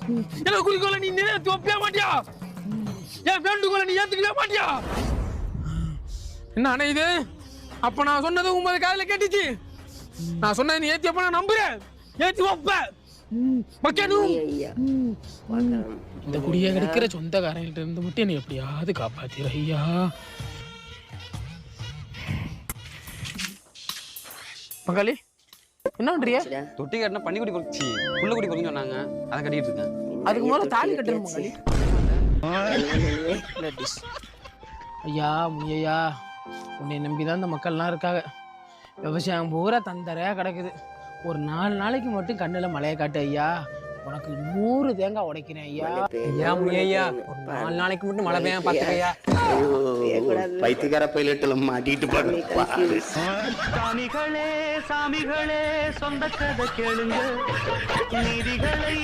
என்ன குறிக்கோளை நீ நிறைவேற்றி வைப்பே மாட்டியா? என் வேண்டுகோளை நீ ஏத்துக்கவே மாட்டியா? என்ன அண்ணா இது? அப்ப நான் சொன்னது உங்க காதுல கேட்டுச்சு. நான் சொன்னது நீ ஏத்தி அப்ப நான் நம்புறேன். ஏத்தி வைப்ப மக்களும் இந்த குடிய கிடைக்கிற சொந்தக்காரங்கிட்ட இருந்து மட்டும் என்னை எப்படியாவது காப்பாத்திர ஐயா. பங்காளி என்ன பண்றியா? தொட்டி கட்டினா பன்னிக்குடி பொறிச்சி புள்ள குடி பொறிச்சு சொன்னாங்க, அதை கட்டிட்டு இருக்கேன். அதுக்கு முதல்ல தாலி கட்டணும் பங்காளி. ஐயா முனியா, உன்னை நம்பிதான் இந்த மக்கள்லாம் இருக்காங்க. விவசாயம் பூரா தந்தரையா கிடக்குது. ஒரு 4 நாளைக்கு மட்டும் கண்ணுல மழையை காட்டு ஐயா. உனக்கு 100 தேங்காய் உடைக்கிறேன் ஐயா. ஐயா முனியா, ஒரு 4 நாளைக்கு மட்டும் மழை பெய்யாம பாத்துக்கையா. பைத்தியக்கார பைலட்ல மாட்டிட்டு பாரு. சாமிகளே சாமிகளே சொந்த கதை கேளுங்க, நீதிகளை